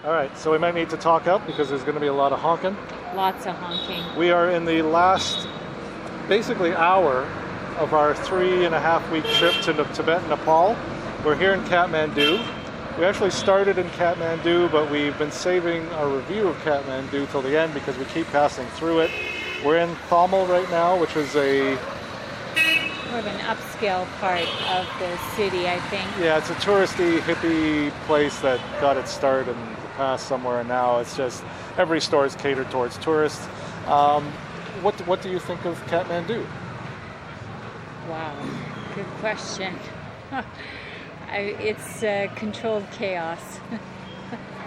All right, so we might need to talk up because there's going to be a lot of honking. Lots of honking. We are in the last, basically, hour of our 3.5-week trip to Tibet and Nepal. We're here in Kathmandu. We actually started in Kathmandu, but we've been saving our review of Kathmandu till the end because we keep passing through it. We're in Thamel right now, which is more of an upscale part of the city, I think. Yeah, it's a touristy, hippie place that got its start in the past somewhere, and now it's just every store is catered towards tourists. What do you think of Kathmandu? Wow, good question. It's controlled chaos.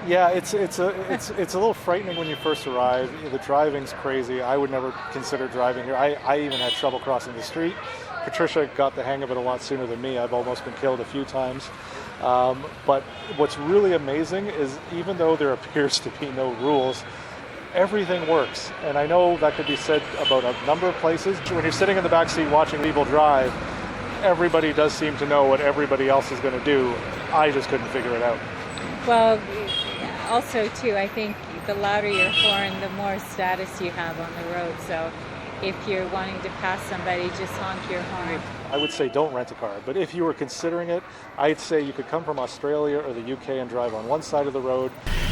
Yeah, it's a little frightening when you first arrive. The driving's crazy. I would never consider driving here. I even had trouble crossing the street. Patricia got the hang of it a lot sooner than me. I've almost been killed a few times. But what's really amazing is even though there appears to be no rules, everything works. And I know that could be said about a number of places. When you're sitting in the back seat watching people drive, everybody does seem to know what everybody else is going to do. I just couldn't figure it out. Well, also too, I think the louder your horn, the more status you have on the road. So if you're wanting to pass somebody, just honk your horn. I would say don't rent a car, but if you were considering it, I'd say you could come from Australia or the UK and drive on one side of the road.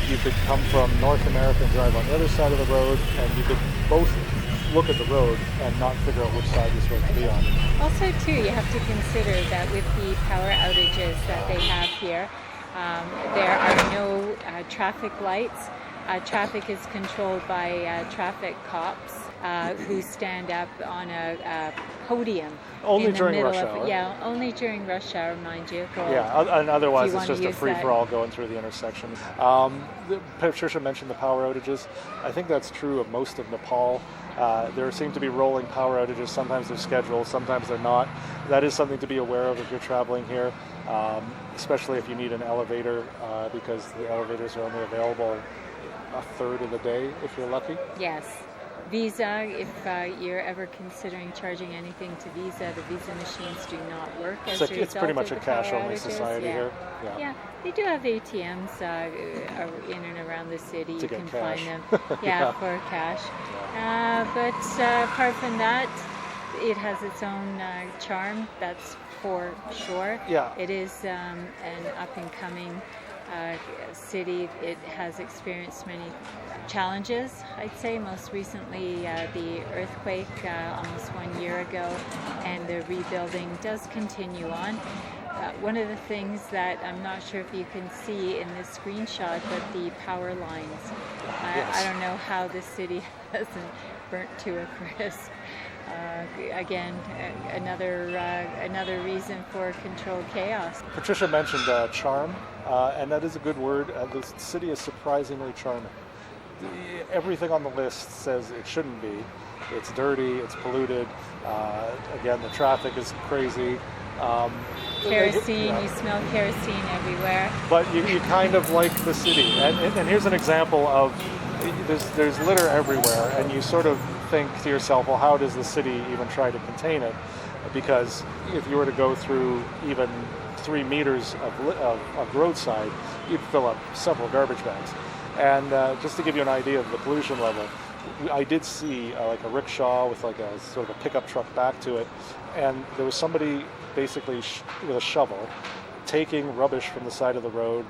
You could come from North America and drive on the other side of the road, and you could both look at the road and not figure out which side you're supposed to be on. Also too, you have to consider that with the power outages that they have here, there are no traffic lights. Traffic is controlled by traffic cops who stand up on a podium. Only during rush hour. Yeah, only during rush hour, mind you. Yeah, and otherwise it's just a free-for-all going through the intersection. Patricia mentioned the power outages. I think that's true of most of Nepal. There seem to be rolling power outages. Sometimes they're scheduled, sometimes they're not. That is something to be aware of if you're traveling here, especially if you need an elevator, because the elevators are only available a third of the day if you're lucky. Yes. Visa, if you're ever considering charging anything to Visa, the Visa machines do not work as a result It's pretty much of a the power cash-only outages. society here. Yeah, they do have ATMs in and around the city. To you get can cash. find them, for cash. But apart from that, it has its own charm. That's for sure. Yeah. It is an up-and-coming city. It has experienced many challenges, I'd say, most recently the earthquake almost 1 year ago, and the rebuilding does continue on. One of the things that I'm not sure if you can see in this screenshot, but the power lines. Yes. I don't know how the city hasn't burnt to a crisp. Again, another reason for controlled chaos. Patricia mentioned charm, and that is a good word. The city is surprisingly charming. Everything on the list says it shouldn't be. It's dirty, it's polluted. Again, the traffic is crazy. Kerosene, you smell kerosene everywhere. But you kind of like the city. And here's an example of, there's litter everywhere, and you sort of think to yourself, well, how does the city even try to contain it? Because if you were to go through even 3 meters of roadside, you'd fill up several garbage bags. And just to give you an idea of the pollution level, I did see like a rickshaw with like a sort of a pickup truck back to it, and there was somebody basically with a shovel taking rubbish from the side of the road,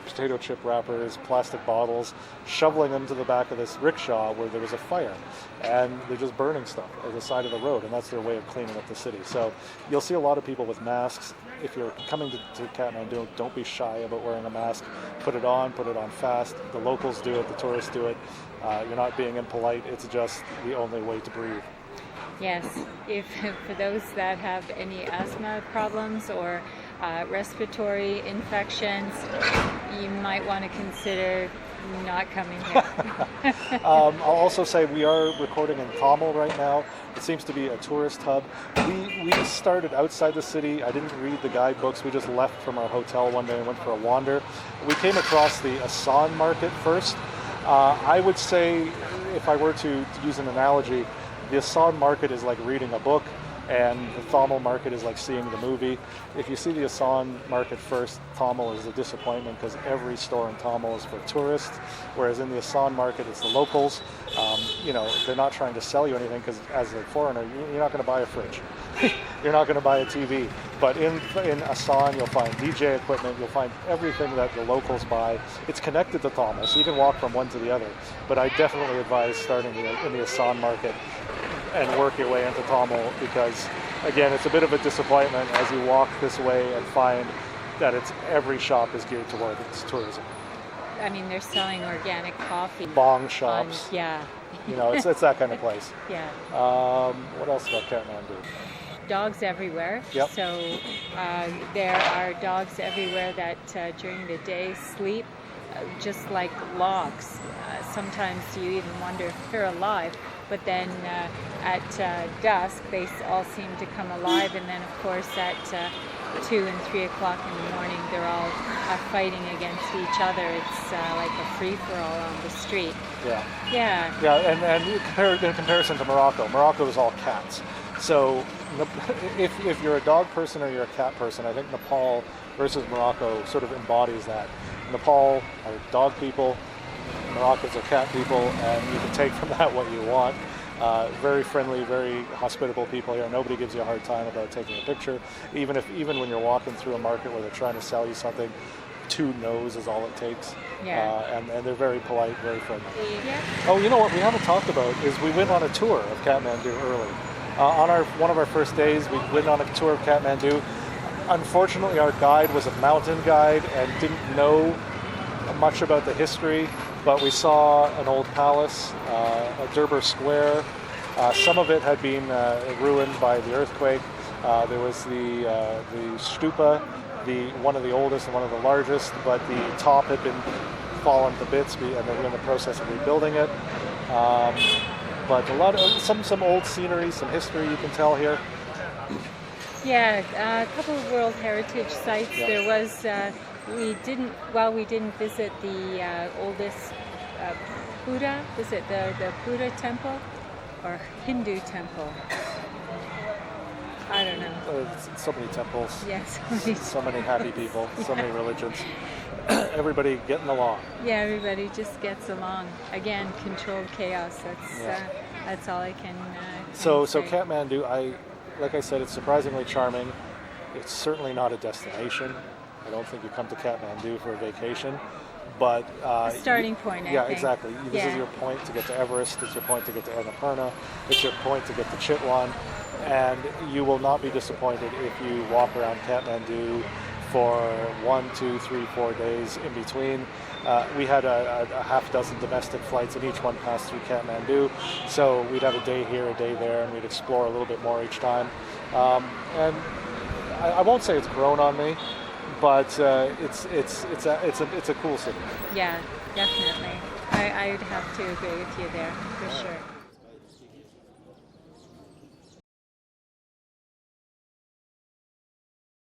potato chip wrappers, plastic bottles, shoveling them to the back of this rickshaw where there was a fire, and they're just burning stuff at the side of the road, and that's their way of cleaning up the city. So you'll see a lot of people with masks. If you're coming to Kathmandu, don't be shy about wearing a mask. Put it on fast. The locals do it, the tourists do it. You're not being impolite, it's just the only way to breathe. Yes, if for those that have any asthma problems or respiratory infections, you might want to consider not coming here. I'll also say we are recording in Thamel right now. It seems to be a tourist hub. We started outside the city. I didn't read the guidebooks. We just left from our hotel one day and went for a wander. We came across the Asan market first. I would say, if I were to use an analogy, the Asan market is like reading a book. and the Tamil market is like seeing the movie. If you see the Assam market first, Tamil is a disappointment because every store in Tamil is for tourists, whereas in the Assam market it's the locals. They're not trying to sell you anything because as a foreigner, you're not going to buy a fridge. You're not going to buy a TV. But in Assam, you'll find DJ equipment, you'll find everything that the locals buy. It's connected to Tamil, so you can walk from one to the other. But I definitely advise starting in the Assam market and work your way into Tamil because, again, it's a bit of a disappointment as you walk this way and find that every shop is geared towards tourism. I mean, they're selling organic coffee. Bong shops. Yeah. It's that kind of place. Yeah. What else about Kathmandu? Dogs everywhere. Yep. So there are dogs everywhere that during the day sleep just like logs. Sometimes you even wonder if they're alive. But then at dusk, they all seem to come alive. And then, of course, at 2 and 3 o'clock in the morning, they're all fighting against each other. It's like a free-for-all on the street. Yeah. Yeah. Yeah, and in comparison to Morocco is all cats. So if you're a dog person or you're a cat person, I think Nepal versus Morocco sort of embodies that. Nepal are dog people, Moroccans are cat people, and you can take from that what you want. Very friendly, very hospitable people here. Nobody gives you a hard time about taking a picture. Even when you're walking through a market where they're trying to sell you something, 2 no's is all it takes. Yeah. And they're very polite, very friendly. Yeah. Oh, you know what we haven't talked about is we went on a tour of Kathmandu early. On one of our first days, we went on a tour of Kathmandu. Unfortunately, our guide was a mountain guide and didn't know much about the history, but we saw an old palace, a Durbar Square. Some of it had been ruined by the earthquake. There was the stupa, one of the oldest and one of the largest, but the top had been fallen to bits, and they were in the process of rebuilding it. But a lot of some old scenery, some history you can tell here. Yeah, a couple of World Heritage sites. Yeah. There was we didn't visit the oldest Buddha. Was it the Buddha temple or Hindu temple? I don't know. So many temples. Yes. So many happy people. So many religions. Everybody getting along. Yeah, everybody just gets along. Again, controlled chaos. That's all I can. So say. Kathmandu, like I said, it's surprisingly charming. It's certainly not a destination. I don't think you come to Kathmandu for a vacation, but starting point. I think. Exactly. This is your point to get to Everest. It's your point to get to Annapurna. It's your point to get to Chitwan, and you will not be disappointed if you walk around Kathmandu for 1, 2, 3, 4 days in between. We had a half dozen domestic flights, and each one passed through Kathmandu. So we'd have a day here, a day there, and we'd explore a little bit more each time. And I won't say it's grown on me, but it's a cool city. Yeah, definitely. I would have to agree with you there for sure.